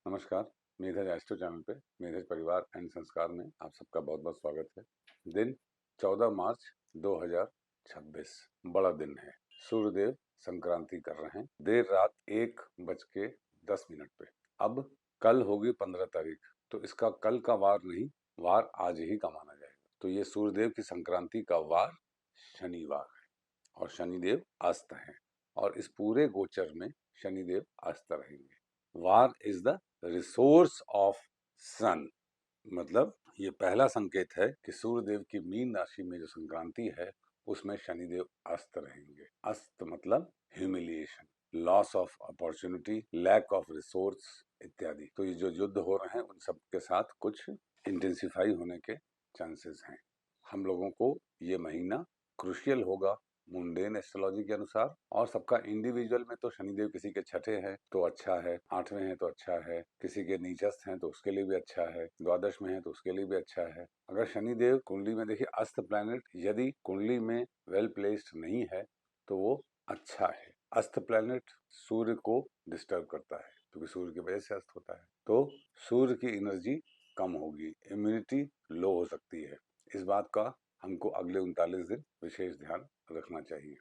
नमस्कार। मेधज astro channel पे मेधज परिवार एंड संस्कार में आप सबका बहुत बहुत स्वागत है। दिन 14 मार्च 2026 बड़ा दिन है। सूर्यदेव संक्रांति कर रहे हैं देर रात 1:10 पे। अब कल होगी 15 तारीख, तो इसका कल का वार नहीं, वार आज ही का माना जाएगा। तो ये सूर्यदेव की संक्रांति का वार शनिवार है और शनिदेव अस्त हैं और इस पूरे गोचर में शनिदेव अस्त रहेंगे। War is the resource of sun, मतलब ये पहला संकेत है कि सूर्यदेव की मीन राशि में जो संक्रांति है उसमें शनिदेव अस्त रहेंगे। अस्त मतलब humiliation, loss of opportunity, lack of resource इत्यादि। तो ये जो युद्ध हो रहे हैं उन सब के साथ कुछ इंटेंसिफाई होने के चांसेस हैं। हम लोगों को ये महीना क्रुशियल होगा मुंडेन एस्ट्रोलॉजी के अनुसार, और सबका इंडिविजुअल में तो शनिदेव किसी के छठे हैं तो अच्छा है, आठवें हैं तो अच्छा है, किसी के नीचस्थ हैं तो उसके लिए भी अच्छा है, द्वादश में है तो उसके लिए भी अच्छा है। अगर शनिदेव कुंडली में, देखिए अस्त प्लैनेट यदि कुंडली में वेल प्लेस्ड नहीं है तो वो अच्छा है। अस्त प्लैनेट सूर्य को डिस्टर्ब करता है क्योंकि सूर्य की वजह से अस्त होता है, तो सूर्य की एनर्जी कम होगी, इम्यूनिटी लो हो सकती है। इस बात का हमको अगले 39 दिन विशेष ध्यान रखना चाहिए।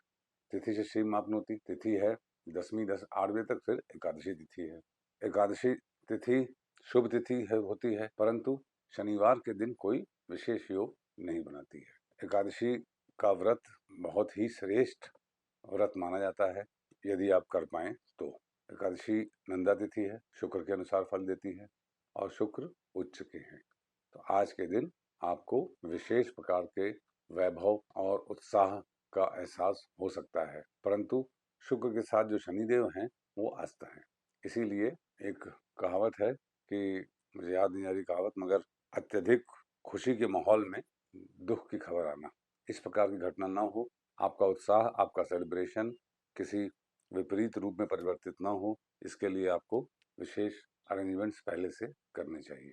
तिथि से श्री मापनोती तिथि है 10वीं 8 बजे तक, फिर एकादशी तिथि है। एकादशी तिथि शुभ तिथि है होती है, परंतु शनिवार के दिन कोई विशेष योग नहीं बनाती है। एकादशी का व्रत बहुत ही श्रेष्ठ व्रत माना जाता है यदि आप कर पाएं तो। एकादशी नंदा तिथि है, शुक्र के अनुसार फल देती है और शुक्र उच्च के हैं, तो आज के दिन आपको विशेष प्रकार के वैभव और उत्साह का एहसास हो सकता है, परंतु शुक्र के साथ जो शनिदेव हैं वो अस्त हैं। इसीलिए एक कहावत है कि, मुझे याद नहीं आ रही कहावत, मगर अत्यधिक खुशी के माहौल में दुख की खबर आना, इस प्रकार की घटना ना हो। आपका उत्साह, आपका सेलिब्रेशन किसी विपरीत रूप में परिवर्तित ना हो, इसके लिए आपको विशेष अरेंजमेंट्स पहले से करने चाहिए।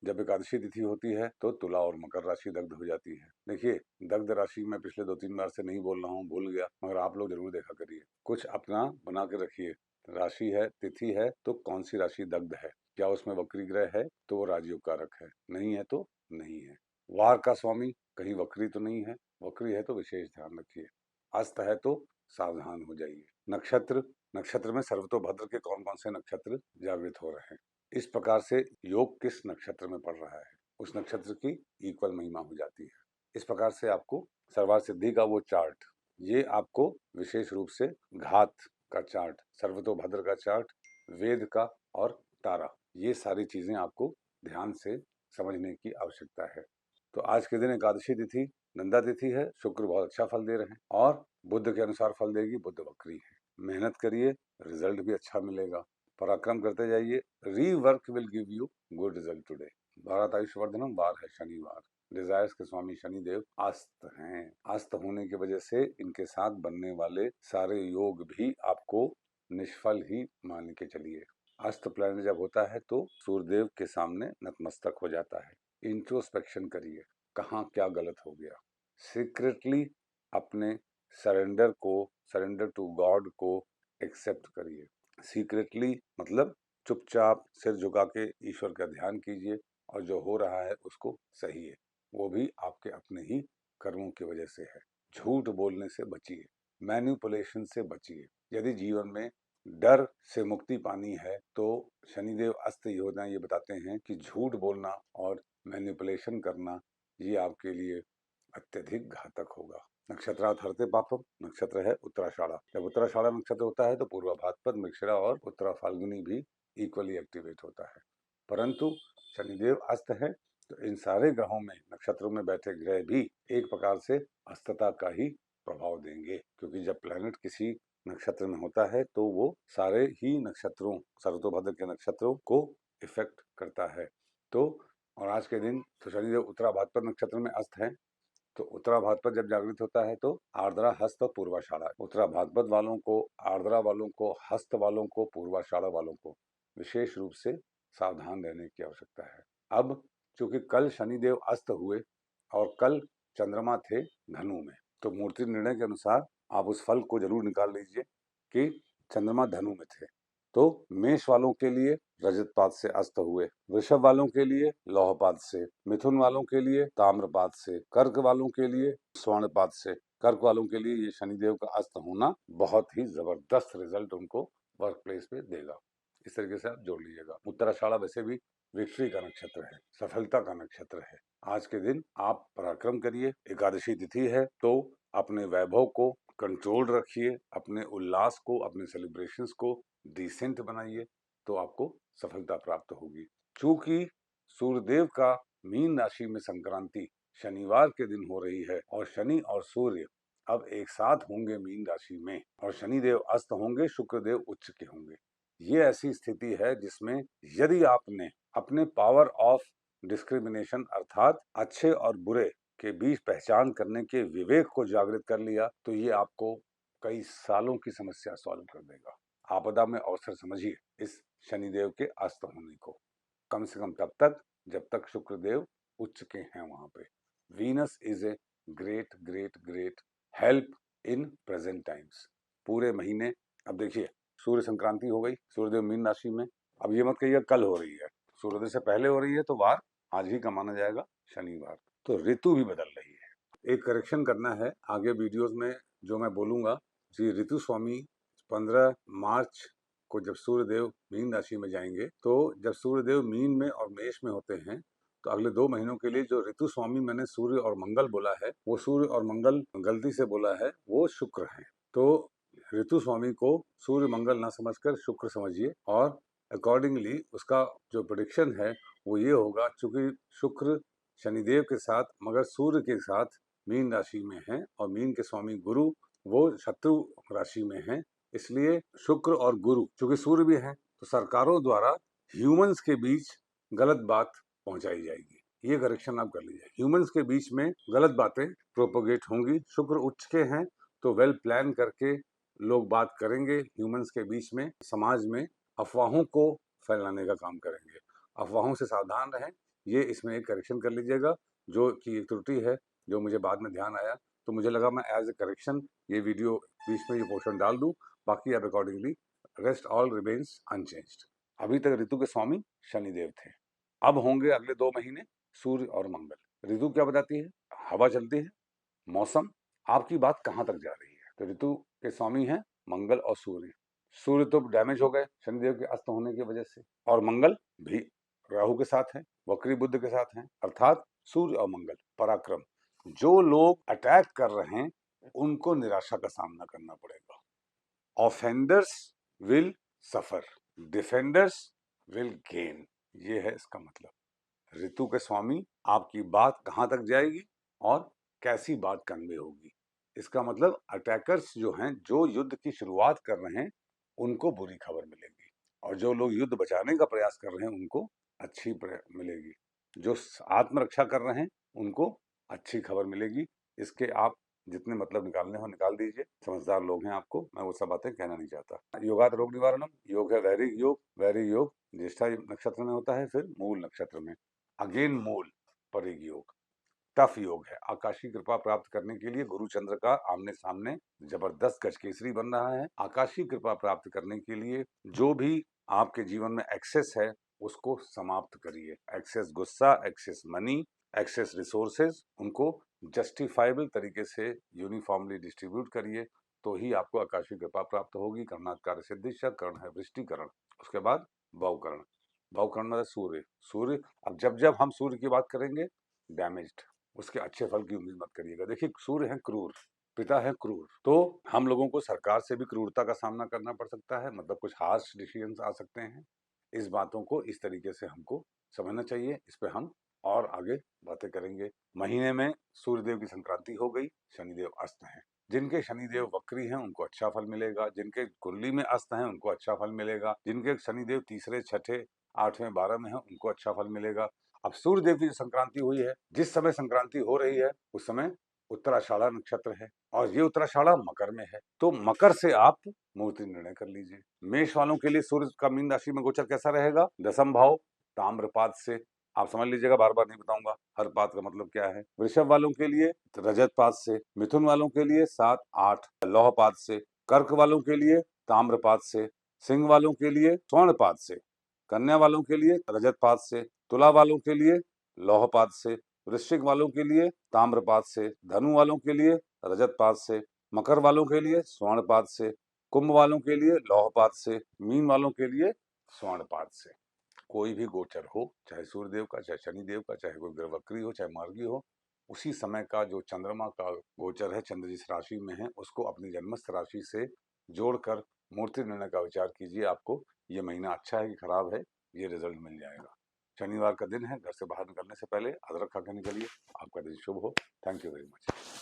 जब एकादशी तिथि होती है तो तुला और मकर राशि दग्ध हो जाती है। देखिए, दग्ध राशि मैं पिछले 2-3 बार से नहीं बोल रहा हूँ, भूल गया, मगर आप लोग जरूर देखा करिए, कुछ अपना बना के रखिए। राशि है, तिथि है, तो कौन सी राशि दग्ध है, क्या उसमें वक्री ग्रह है तो वो राजयोग कारक है, नहीं है तो नहीं है। वार का स्वामी कहीं वक्री तो नहीं है, वक्री है तो विशेष ध्यान रखिए। अस्त है तो सावधान हो जाइए। नक्षत्र, नक्षत्र में सर्वतोभद्र के कौन कौन से नक्षत्र जागृत हो रहे हैं, इस प्रकार से योग किस नक्षत्र में पड़ रहा है उस नक्षत्र की इक्वल महिमा हो जाती है। इस प्रकार से आपको सर्वार सिद्धि का वो चार्ट, ये आपको विशेष रूप से घात का चार्ट, सर्वतोभद्र का चार्ट, वेद का और तारा, ये सारी चीजें आपको ध्यान से समझने की आवश्यकता है। तो आज के दिन एकादशी तिथि नंदा तिथि है, शुक्र बहुत अच्छा फल दे रहे हैं और बुद्ध के अनुसार फल देगी, बुद्ध वक्री है। मेहनत करिए, रिजल्ट भी अच्छा मिलेगा, पराक्रम करते जाइए, rework will give you good result today. Bharat आयुष्वर्धनम वार है शनिवार, डिजायर्स के स्वामी शनिदेव अस्त हैं। अस्त होने की वजह से इनके साथ बनने वाले सारे योग भी आपको निष्फल ही मान के चलिए। अस्त प्लैनेट जब होता है तो सूर्यदेव के सामने नतमस्तक हो जाता है। इंट्रोस्पेक्शन करिए, कहाँ क्या गलत हो गया, सीक्रेटली अपने सरेंडर टू गॉड को एक्सेप्ट करिए। सीक्रेटली मतलब चुपचाप सिर झुका के ईश्वर का ध्यान कीजिए और जो हो रहा है उसको सही है, वो भी आपके अपने ही कर्मों की वजह से है। झूठ बोलने से बचिए, मैनिपुलेशन से बचिए। यदि जीवन में डर से मुक्ति पानी है तो शनिदेव अस्त योजना ये बताते हैं कि झूठ बोलना और मैनिपुलेशन करना ये आपके लिए अत्यधिक घातक होगा। नक्षत्रात हरते पापम, नक्षत्र है उत्तराषाढ़ा। जब उत्तराषाढ़ा नक्षत्र होता है तो पूर्वा भाद्रपद, मृगशिरा और उत्तरा फाल्गुनी भी इक्वली एक्टिवेट होता है, परंतु शनिदेव अस्त है तो इन सारे ग्रहों में, नक्षत्रों में बैठे ग्रह भी एक प्रकार से अस्तता का ही प्रभाव देंगे, क्योंकि जब प्लैनेट किसी नक्षत्र में होता है तो वो सारे ही नक्षत्रों, सर्वतोभद्र के नक्षत्रों को इफेक्ट करता है। तो और आज के दिन तो शनिदेव उत्तरा भाद्रपद नक्षत्र में अस्त है, तो उत्तरा भाद्रपद जब जागृत होता है तो आर्द्रा, हस्त और पूर्वाषाढ़ा, उत्तरा भाद्रपद वालों को, आर्द्रा वालों को, हस्त वालों को, पूर्वाषाढ़ा वालों को विशेष रूप से सावधान रहने की आवश्यकता है। अब चूंकि कल शनिदेव अस्त हुए और कल चंद्रमा थे धनु में, तो मूर्ति निर्णय के अनुसार आप उस फल को जरूर निकाल लीजिए कि चंद्रमा धनु में थे, तो मेष वालों के लिए रजतपात से अस्त हुए, वृषभ वालों के लिए लौहपात से, मिथुन वालों के लिए ताम्रपात से, कर्क वालों के लिए स्वर्णपात से। कर्क वालों के लिए ये शनिदेव का अस्त होना बहुत ही जबरदस्त रिजल्ट उनको वर्क प्लेस पे देगा। इस तरीके से आप जोड़ लीजिएगा। उत्तराषाढ़ा वैसे भी विक्ट्री का नक्षत्र है, सफलता का नक्षत्र है। आज के दिन आप पराक्रम करिए। एकादशी तिथि है तो अपने वैभव को कंट्रोल रखिए, अपने उल्लास को, अपने सेलिब्रेशंस को डिसेंट बनाइए, तो आपको सफलता प्राप्त होगी। चूंकि सूर्यदेव का मीन राशि में संक्रांति शनिवार के दिन हो रही है और शनि और सूर्य अब एक साथ होंगे मीन राशि में, और शनिदेव अस्त होंगे, शुक्रदेव उच्च के होंगे। ये ऐसी स्थिति है जिसमें यदि आपने अपने पावर ऑफ डिस्क्रिमिनेशन अर्थात अच्छे और बुरे के बीच पहचान करने के विवेक को जागृत कर लिया, तो ये आपको कई सालों की समस्या सॉल्व कर देगा। आपदा में अवसर समझिए इस शनिदेव के अस्त होने को, कम से कम तब तक जब तक शुक्रदेव उच्च के हैं वहां पे। Venus is a great great great help in present times. पूरे महीने, अब देखिए सूर्य संक्रांति हो गई, सूर्यदेव मीन राशि में। अब ये मत कहिए कल हो रही है, सूर्योदय से पहले हो रही है तो वार आज ही का माना जाएगा, शनिवार। तो ऋतु भी बदल रही है। एक करेक्शन करना है आगे वीडियोस में जो मैं बोलूंगा जी। ऋतु स्वामी 15 मार्च को जब सूर्यदेव मीन राशि में जाएंगे, तो जब सूर्यदेव मीन में और मेष में होते हैं तो अगले 2 महीनों के लिए जो ऋतु स्वामी मैंने सूर्य और मंगल बोला है, वो सूर्य और मंगल गलती से बोला है, वो शुक्र है। तो ऋतु स्वामी को सूर्य मंगल ना समझकर शुक्र समझिए, और अकॉर्डिंगली उसका जो प्रेडिक्शन है वो ये होगा, चूंकि शुक्र शनिदेव के साथ मगर सूर्य के साथ मीन राशि में है और मीन के स्वामी गुरु वो शत्रु राशि में है, इसलिए शुक्र और गुरु चूंकि सूर्य भी है तो सरकारों द्वारा ह्यूमंस के बीच गलत बात पहुंचाई जाएगी। ये करेक्शन आप कर लीजिए। ह्यूमंस के बीच में गलत बातें प्रोपोगेट होंगी। शुक्र उच्च के हैं तो वेल प्लान करके लोग बात करेंगे ह्यूमंस के बीच में, समाज में अफवाहों को फैलाने का काम करेंगे। अफवाहों से सावधान रहें, ये इसमें एक करेक्शन कर लीजिएगा, जो कि एक त्रुटि है जो मुझे बाद में ध्यान आया, तो मुझे लगा मैं एज ए करेक्शन ये वीडियो बीच में ये पोर्शन डाल दूं। बाकी अब accordingly rest all remains unchanged. अभी तक ऋतु के स्वामी शनिदेव थे, अब होंगे अगले 2 महीने सूर्य और मंगल। ऋतु क्या बताती है? हवा चलती है, मौसम, आपकी बात कहाँ तक जा रही है। तो ऋतु के स्वामी हैं मंगल और सूर्य। सूर्य तो डैमेज हो गए शनिदेव के अस्त होने की वजह से, और मंगल भी राहु के साथ है, वक्री बुध के साथ हैं, अर्थात सूर्य और मंगल पराक्रम। जो लोग अटैक कर रहे हैं उनको निराशा का सामना करना पड़ेगा। Offenders will suffer, defenders will gain, ये है इसका मतलब। ऋतु के स्वामी आपकी बात कहां तक जाएगी और कैसी बात कन्वे होगी, इसका मतलब अटैकर्स जो हैं, जो युद्ध की शुरुआत कर रहे हैं, उनको बुरी खबर मिलेगी, और जो लोग युद्ध बचाने का प्रयास कर रहे हैं उनको अच्छी मिलेगी। जो आत्मरक्षा कर रहे हैं उनको अच्छी खबर मिलेगी। इसके आप जितने मतलब निकालने हो निकाल दीजिए, समझदार लोग हैं आपको, मैं वो सब बातें कहना नहीं चाहता। योगात रोग निवारणम, योग है वैरिक योग, वैरिक योग ज्येष्ठा नक्षत्र में होता है, फिर मूल नक्षत्र में, अगेन मूल परिग योग, टफ योग है। आकाशीय कृपा प्राप्त करने के लिए गुरु चंद्र का आमने सामने जबरदस्त गजकेसरी बन रहा है। आकाशीय कृपा प्राप्त करने के लिए जो भी आपके जीवन में एक्सेस है उसको समाप्त करिए। एक्सेस गुस्सा, एक्सेस मनी, एक्सेस रिसोर्सेज, उनको जस्टिफाइबल तरीके से यूनिफॉर्मली डिस्ट्रीब्यूट करिए, तो ही आपको आकाशीय कृपा प्राप्त होगी। कर्णाधिकार सिद्धिश्च, कर्ण है वृष्टिकरण, उसके बाद भवकर्ण। भवकर्ण मतलब सूर्य। सूर्य, अब जब हम सूर्य की बात करेंगे डैमेज्ड, उसके अच्छे फल की उम्मीद मत करिएगा। देखिए सूर्य है क्रूर, पिता है क्रूर, तो हम लोगों को सरकार से भी क्रूरता का सामना करना पड़ सकता है, मतलब कुछ हार्श डिसीजंस आ सकते हैं। इस बातों को इस तरीके से हमको समझना चाहिए। इस पे हम और आगे बातें करेंगे। महीने में सूर्यदेव की संक्रांति हो गई, शनिदेव अस्त हैं। जिनके शनिदेव वक्री हैं उनको अच्छा फल मिलेगा, जिनके कुंडली में अस्त हैं उनको अच्छा फल मिलेगा, जिनके शनिदेव तीसरे, छठे, 8वें, 12 में है उनको अच्छा फल मिलेगा। अब सूर्यदेव की जो संक्रांति हुई है, जिस समय संक्रांति हो रही है उस समय उत्तराषाढ़ा नक्षत्र है, और ये उत्तराषाढ़ा मकर में है, तो मकर से आप मूर्ति निर्णय कर लीजिए। मेष वालों के लिए सूर्य का मीन राशि में गोचर कैसा रहेगा? 10th भाव ताम्रपात से, आप समझ लीजिएगा, बार बार नहीं बताऊंगा हर पात का मतलब क्या है। वृषभ वालों के लिए रजतपात से, मिथुन वालों के लिए 7, 8 लौहपात से, कर्क वालों के लिए ताम्रपात से, सिंह वालों के लिए स्वर्ण पाद से, कन्या वालों के लिए रजत पाद से, तुला वालों के लिए लौह पाद से, वृश्चिक वालों के लिए ताम्र पाद से, धनु वालों के लिए रजत पाद से, मकर वालों के लिए स्वर्ण पाद से, कुंभ वालों के लिए लौह पाद से, मीन वालों के लिए स्वर्ण पाद से। कोई भी गोचर हो, चाहे सूर्यदेव का, चाहे शनिदेव का, चाहे कोई ग्रह वक्री हो, चाहे मार्गी हो, उसी समय का जो चंद्रमा का गोचर है, चंद्र जिस राशि में है, उसको अपनी जन्मस्थ राशि से जोड़कर मूर्ति निर्णय का विचार कीजिए। आपको ये महीना अच्छा है कि खराब है, ये रिजल्ट मिल जाएगा। शनिवार का दिन है, घर से बाहर निकलने से पहले अदरक खा के निकलिए। आपका दिन शुभ हो। Thank you very much.